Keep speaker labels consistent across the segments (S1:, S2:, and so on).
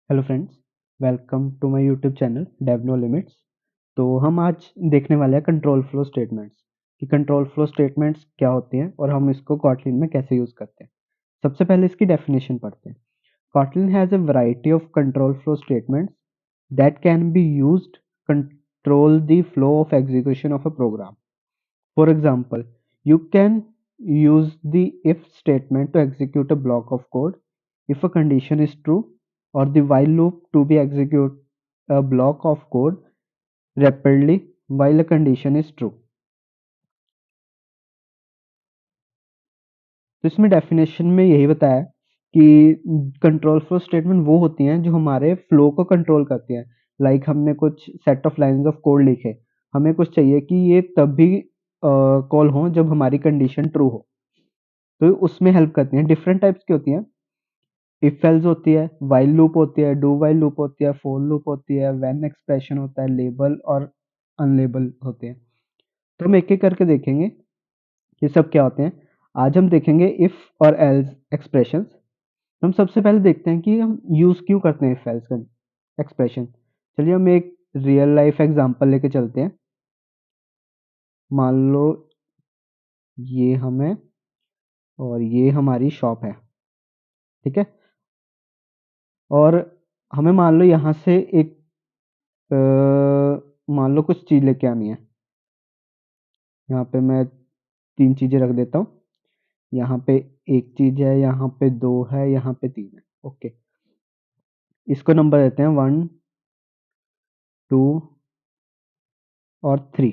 S1: Hello friends, welcome to my YouTube channel Dev no limits. तो हम आज देखने वाले हैं कंट्रोल फ्लो स्टेटमेंट्स कि कंट्रोल फ्लो स्टेटमेंट्स क्या होते हैं और हम इसको कॉटलिन में कैसे यूज़ करते हैं। सबसे पहले इसकी डेफिनेशन पढ़ते हैं। Kotlin has a variety of control flow statements that can be used control the flow of execution of a program. For example, you can use the if statement to execute a block of code if a condition is true, or the while loop to be execute a block of code rapidly while a condition is true. तो इसमें definition में यही बताया कि control flow statement वो होती हैं जो हमारे फ्लो को कंट्रोल करती हैं। लाइक हमने कुछ set of lines of code लिखे, हमें कुछ चाहिए कि ये तभी कॉल हो जब हमारी कंडीशन ट्रू हो, तो उसमें हेल्प करती हैं। डिफरेंट टाइप्स की होती हैं। इफ एल्स होती है, व्हाइल लूप होती है, डू व्हाइल लूप होती है, फॉर लूप होती है, व्हेन एक्सप्रेशन होता है, लेबल और अनलेबल होते हैं। तो हम एक एक करके देखेंगे ये सब क्या होते हैं। आज हम देखेंगे इफ और एल्स एक्सप्रेशंस। हम सबसे पहले देखते हैं कि हम यूज क्यों करते हैं इफ एल्स का एक्सप्रेशन। चलिए हम एक रियल लाइफ एग्जांपल लेके चलते हैं। मान लो ये हम है और ये हमारी शॉप है, ठीक है। और हमें मान लो यहाँ से एक मान लो कुछ चीज लेके आनी है। यहाँ पे मैं 3 चीजें रख देता हूँ। यहाँ पे एक चीज है, यहाँ पे 2 है, यहाँ पे 3 है। ओके, इसको नंबर देते हैं 1, 2 और 3।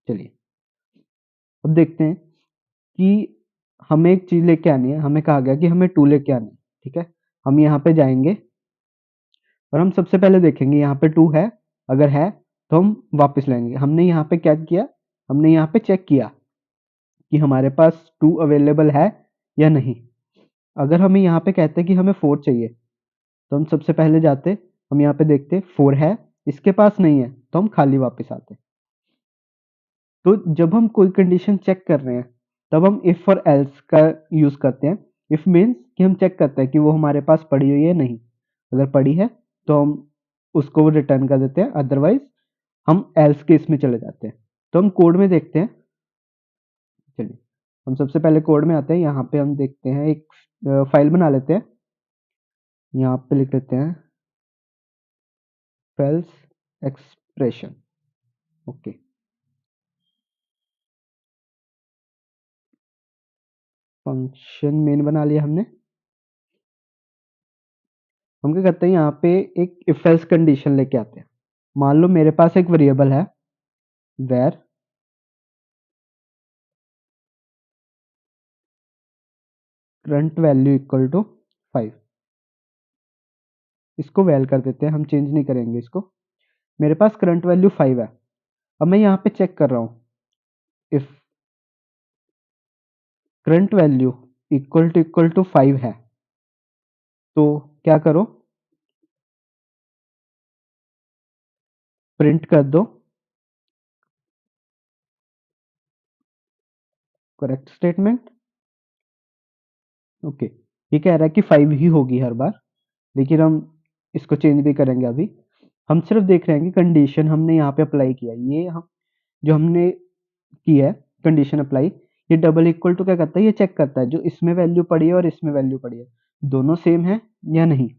S1: चलिए अब देखते हैं कि हमें एक चीज लेके आनी है। हमें कहा गया कि हमें 2 लेके आनी है, ठीक है। हम यहाँ पे जाएंगे और हम सबसे पहले देखेंगे यहाँ पे 2 है। अगर है तो हम वापस लाएंगे। हमने यहाँ पे क्या किया, हमने यहाँ पे चेक किया कि हमारे पास 2 अवेलेबल है या नहीं। अगर हमें यहाँ पे कहते हैं कि हमें 4 चाहिए, तो हम सबसे पहले जाते, हम यहाँ पे देखते 4 है, इसके पास नहीं है, तो हम खाली वापस आते। तो जब हम कोई कंडीशन चेक कर रहे हैं तब हम इफ और एल्स का यूज करते हैं। इफ मीन्स कि हम चेक करते हैं कि वो हमारे पास पड़ी हुई है नहीं। अगर पड़ी है तो हम उसको रिटर्न कर देते हैं, अदरवाइज हम एल्स केस में चले जाते हैं। तो हम कोड में देखते हैं। चलिए हम सबसे पहले कोड में आते हैं। यहाँ पे हम देखते हैं, एक फाइल बना लेते हैं। यहाँ पे लिख लेते हैं fails expression. Okay, function main बना लिया हमने। हम क्या करते हैं, यहाँ पे एक इफ एल्स कंडीशन लेके आते हैं। मान लो मेरे पास एक वेरिएबल है var current value equal to 5। इसको वैल कर देते हैं, हम चेंज नहीं करेंगे इसको। मेरे पास करंट वैल्यू 5 है। अब मैं यहाँ पे चेक कर रहा हूँ if current value equal to 5 है, तो क्या करो, प्रिंट कर दो करेक्ट स्टेटमेंट। ओके, ये कह रहा है कि 5 ही होगी हर बार, लेकिन हम इसको चेंज भी करेंगे अभी। हम सिर्फ देख रहे हैं कि कंडीशन हमने यहाँ पे अप्लाई किया, ये हम जो हमने की है कंडीशन अप्लाई, ये डबल इक्वल टू क्या करता है, ये चेक करता है जो इसमें वैल्यू पड़ी है और इसमें वैल्यू पड़ी है, दोनों सेम है या नहीं।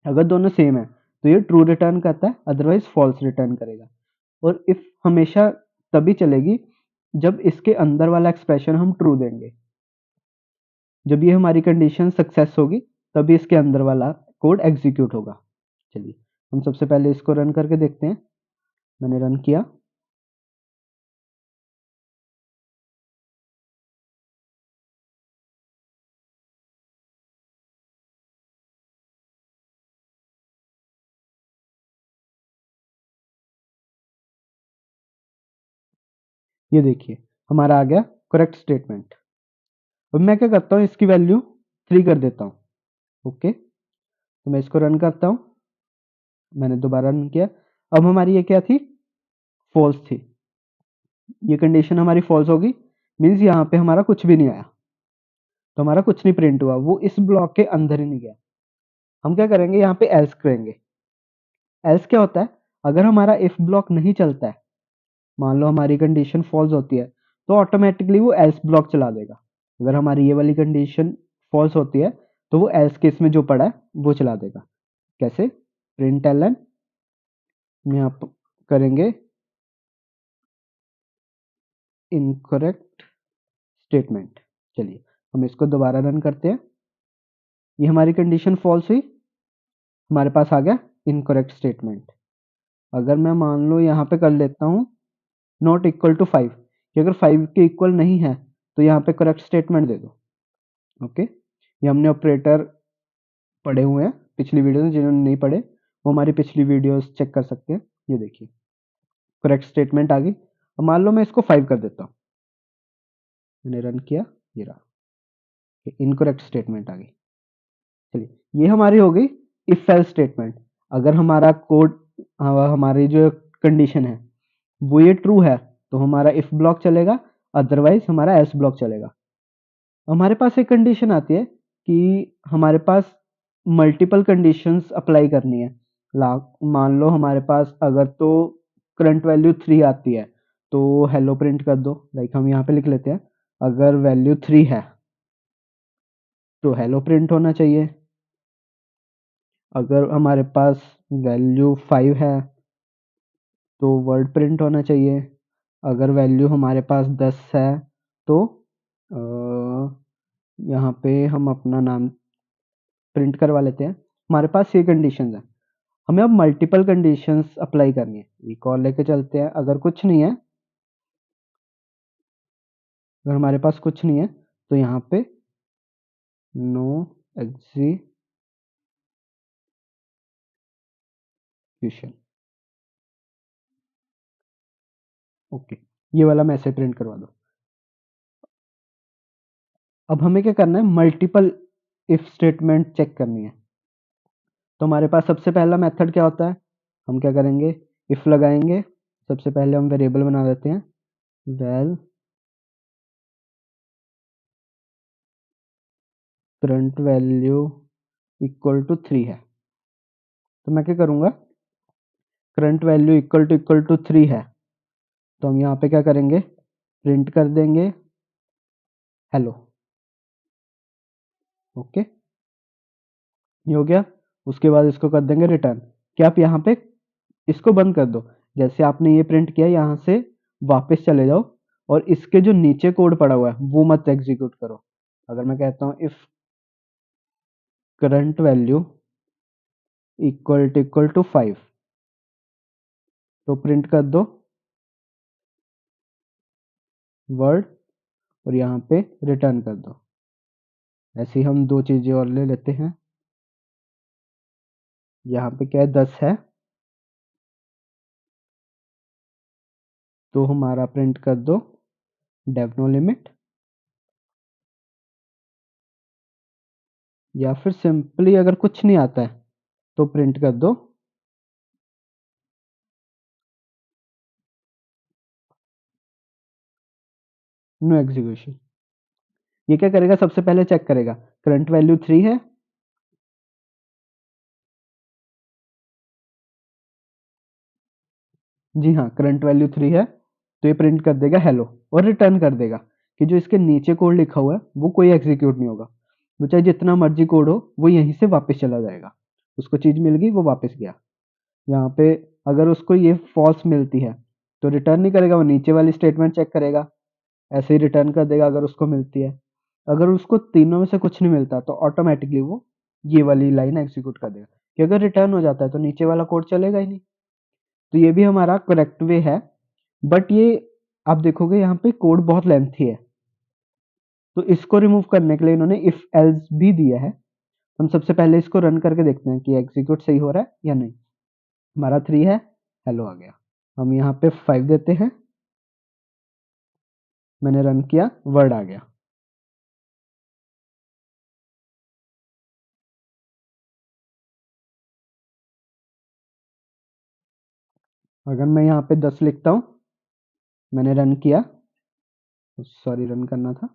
S1: अगर दोनों सेम है तो ये ट्रू रिटर्न करता है, अदरवाइज फॉल्स रिटर्न करेगा। और इफ हमेशा तभी चलेगी जब इसके अंदर वाला एक्सप्रेशन हम ट्रू देंगे। जब ये हमारी कंडीशन सक्सेस होगी तभी इसके अंदर वाला कोड एग्जीक्यूट होगा। चलिए हम सबसे पहले इसको रन करके देखते हैं। मैंने रन किया। ये देखिए हमारा आ गया करेक्ट स्टेटमेंट। अब मैं क्या करता हूँ, इसकी वैल्यू 3 कर देता हूँ। ओके, तो मैं इसको रन करता हूँ। मैंने दोबारा रन किया। अब हमारी ये क्या थी, फॉल्स थी। ये कंडीशन हमारी फॉल्स होगी, मीन्स यहाँ पे हमारा कुछ भी नहीं आया, तो हमारा कुछ नहीं प्रिंट हुआ, वो इस ब्लॉक के अंदर ही नहीं गया। हम क्या करेंगे, यहाँ पे एल्स करेंगे। एल्स क्या होता है, अगर हमारा इफ ब्लॉक नहीं चलता है, मान लो हमारी कंडीशन फॉल्स होती है, तो ऑटोमेटिकली वो एल्स ब्लॉक चला देगा। अगर हमारी ये वाली कंडीशन फॉल्स होती है, तो वो एल्स केस में जो पड़ा है वो चला देगा। कैसे, प्रिंट एलन में आप करेंगे इनकरेक्ट स्टेटमेंट। चलिए हम इसको दोबारा रन करते हैं। ये हमारी कंडीशन फॉल्स हुई, हमारे पास आ गया इनकरेक्ट स्टेटमेंट। अगर मैं मान लो यहाँ पे कर लेता हूँ नॉट इक्वल टू 5, कि अगर 5 के इक्वल नहीं है तो यहाँ पे करेक्ट स्टेटमेंट दे दो। ओके, ये हमने ऑपरेटर पढ़े हुए हैं पिछली वीडियो में, जिन्होंने नहीं पढ़े वो हमारी पिछली वीडियोस चेक कर सकते हैं। ये देखिए करेक्ट स्टेटमेंट आ गई। अब मान लो मैं इसको 5 कर देता हूँ, मैंने रन किया, ये रहा, इनकरेक्ट स्टेटमेंट आ गई। चलिए ये हमारी हो गई इफ एल्स स्टेटमेंट। अगर हमारा कोड, हमारी जो कंडीशन है वो ये ट्रू है तो हमारा इफ ब्लॉक चलेगा, अदरवाइज हमारा एल्स ब्लॉक चलेगा। हमारे पास एक कंडीशन आती है कि हमारे पास मल्टीपल कंडीशंस अप्लाई करनी है। मान लो हमारे पास अगर तो करंट वैल्यू 3 आती है तो हेलो प्रिंट कर दो। लाइक हम यहाँ पे लिख लेते हैं, अगर वैल्यू 3 है तो हेलो प्रिंट होना चाहिए। अगर हमारे पास वैल्यू 5 है तो वर्ड प्रिंट होना चाहिए। अगर वैल्यू हमारे पास 10 है तो यहाँ पे हम अपना नाम प्रिंट करवा लेते हैं। हमारे पास ये कंडीशंस है, हमें अब मल्टीपल कंडीशंस अप्लाई करनी है। एक और लेके चलते हैं। अगर कुछ नहीं है, अगर हमारे पास कुछ नहीं है तो यहाँ पे नो एग्जीक्यूशन। ओके, ये वाला मैं ऐसे प्रिंट करवा दो। अब हमें क्या करना है, मल्टीपल इफ स्टेटमेंट चेक करनी है। तो हमारे पास सबसे पहला मेथड क्या होता है, हम क्या करेंगे, इफ लगाएंगे। सबसे पहले हम वेरिएबल बना देते हैं, val current value equal to 3 है। तो मैं क्या करूंगा, करंट वैल्यू इक्वल टू 3 है तो हम यहाँ पे क्या करेंगे, प्रिंट कर देंगे हेलो। ओके, ये हो गया। उसके बाद इसको कर देंगे रिटर्न। क्या आप यहाँ पे इसको बंद कर दो, जैसे आपने ये प्रिंट किया यहाँ से वापस चले जाओ और इसके जो नीचे कोड पड़ा हुआ है वो मत एग्जीक्यूट करो। अगर मैं कहता हूँ if current value equal to 5 तो प्रिंट कर दो वर्ड और यहाँ पे रिटर्न कर दो। ऐसे ही हम दो चीजें और ले लेते हैं। यहाँ पे क्या है, 10 है तो हमारा प्रिंट कर दो डेव नो लिमिट, या फिर सिंपली अगर कुछ नहीं आता है तो प्रिंट कर दो नो एग्जीक्यूशन। ये क्या करेगा, सबसे पहले चेक करेगा करंट वैल्यू 3 है, जी हाँ करंट वैल्यू 3 है, तो ये प्रिंट कर देगा हेलो और रिटर्न कर देगा कि जो इसके नीचे कोड लिखा हुआ है वो कोई एग्जीक्यूट नहीं होगा। वो चाहे जितना मर्जी कोड हो वो यहीं से वापस चला जाएगा। उसको चीज मिल गई, वो वापस गया। यहाँ पे अगर उसको ये फॉल्स मिलती है तो रिटर्न नहीं करेगा, वो नीचे वाली स्टेटमेंट चेक करेगा, ऐसे ही रिटर्न कर देगा अगर उसको मिलती है। अगर उसको तीनों में से कुछ नहीं मिलता तो ऑटोमेटिकली वो ये वाली लाइन एग्जीक्यूट कर देगा, कि अगर रिटर्न हो जाता है तो नीचे वाला कोड चलेगा ही नहीं। तो ये भी हमारा करेक्ट वे है, बट ये आप देखोगे यहाँ पे कोड बहुत लेंथी है, तो इसको रिमूव करने के लिए इन्होंने इफ एल्स भी दिया है। हम सबसे पहले इसको रन करके देखते हैं कि एग्जीक्यूट सही हो रहा है या नहीं। हमारा 3 है, हेलो आ गया। हम यहाँ पे 5 देते हैं, मैंने रन किया, वर्ड आ गया। अगर मैं यहाँ पे 10 लिखता हूँ, मैंने रन किया, सॉरी रन करना था,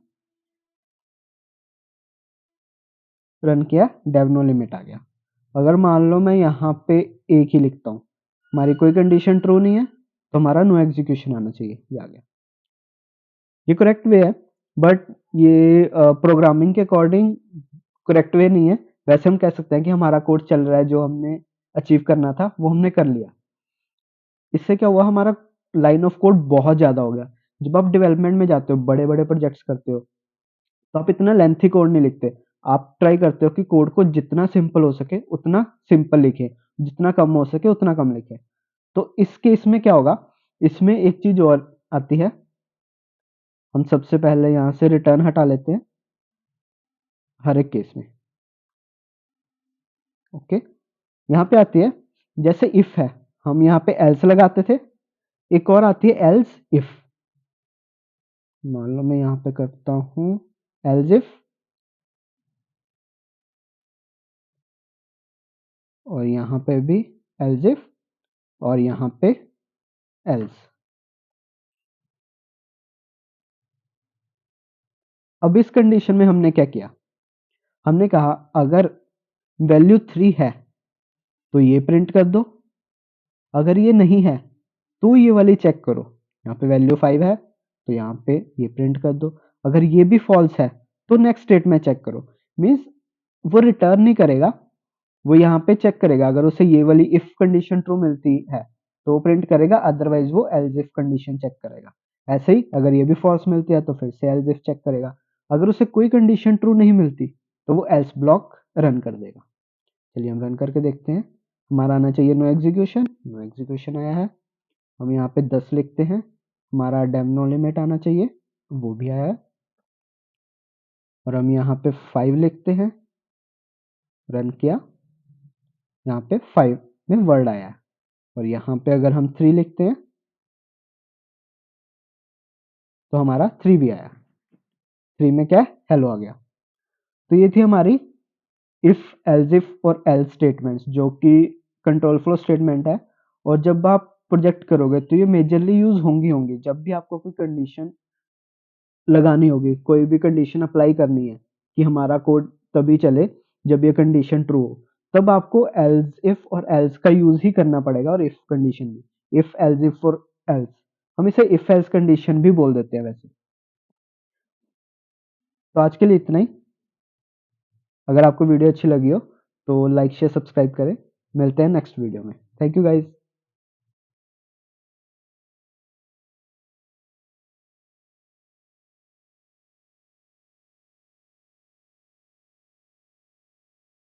S1: रन किया, डेव नो लिमिट आ गया। अगर मान लो मैं यहाँ पे एक ही लिखता हूँ, हमारी कोई कंडीशन ट्रू नहीं है, तो हमारा नो एग्जीक्यूशन आना चाहिए। ये आ गया। ये करेक्ट वे है, बट ये प्रोग्रामिंग के अकॉर्डिंग करेक्ट वे नहीं है। वैसे हम कह सकते हैं कि हमारा कोड चल रहा है, जो हमने अचीव करना था वो हमने कर लिया। इससे क्या हुआ, हमारा लाइन ऑफ कोड बहुत ज्यादा हो गया। जब आप डेवलपमेंट में जाते हो, बड़े बड़े प्रोजेक्ट्स करते हो, तो आप इतना लेंथी कोड नहीं लिखते। आप ट्राई करते हो कि कोड को जितना सिंपल हो सके उतना सिंपल लिखे, जितना कम हो सके उतना कम लिखे। तो इस केस में क्या होगा, इसमें एक चीज और आती है। हम सबसे पहले यहाँ से रिटर्न हटा लेते हैं हर एक केस में। ओके, यहाँ पे आती है जैसे इफ है, हम यहाँ पे एल्स लगाते थे। एक और आती है एल्स इफ। मान लो मैं यहाँ पे करता हूँ एल्स इफ, और यहाँ पे भी एल्स इफ, और यहाँ पे एल्स। अब इस कंडीशन में हमने क्या किया, हमने कहा अगर वैल्यू 3 है तो ये प्रिंट कर दो, अगर ये नहीं है तो ये वाली चेक करो। यहाँ पे वैल्यू 5 है तो यहाँ पे ये प्रिंट कर दो, अगर ये भी फॉल्स है तो नेक्स्ट स्टेट में चेक करो। मीन्स वो रिटर्न नहीं करेगा, वो यहाँ पे चेक करेगा। अगर उसे ये वाली इफ कंडीशन ट्रू मिलती है तो वो प्रिंट करेगा, अदरवाइज वो एल्स इफ कंडीशन चेक करेगा। ऐसे ही अगर ये भी फॉल्स मिलती है तो फिर से एल्स इफ चेक करेगा। अगर उसे कोई कंडीशन ट्रू नहीं मिलती तो वो एल्स ब्लॉक रन कर देगा। चलिए हम रन करके देखते हैं। हमारा आना चाहिए नो एग्जीक्यूशन, नो एग्जीक्यूशन आया है। हम यहाँ पे 10 लिखते हैं, हमारा डेम नो लिमिट आना चाहिए, वो भी आया है। और हम यहाँ पे 5 लिखते हैं, रन किया, यहाँ पे 5 में वर्ड आया है। और यहाँ पे अगर हम 3 लिखते हैं तो हमारा 3 भी आया। 3 में क्या है, हेलो आ गया। तो ये थी हमारी इफ, एल्स इफ और एल्स स्टेटमेंट्स, जो कि कंट्रोल फ्लो स्टेटमेंट है। और जब आप प्रोजेक्ट करोगे तो ये मेजरली यूज होंगी जब भी आपको कोई कंडीशन लगानी होगी, कोई भी कंडीशन अप्लाई करनी है कि हमारा कोड तभी चले जब ये कंडीशन ट्रू हो, तब आपको एल्स इफ और एल्स का यूज ही करना पड़ेगा। और इफ कंडीशन भी, इफ एल्स इफ और एल्स, हम इसे इफ एल्स कंडीशन भी बोल देते हैं वैसे। तो आज के लिए इतना ही। अगर आपको वीडियो अच्छी लगी हो तो लाइक शेयर सब्सक्राइब करें। मिलते हैं नेक्स्ट वीडियो में। Thank you guys.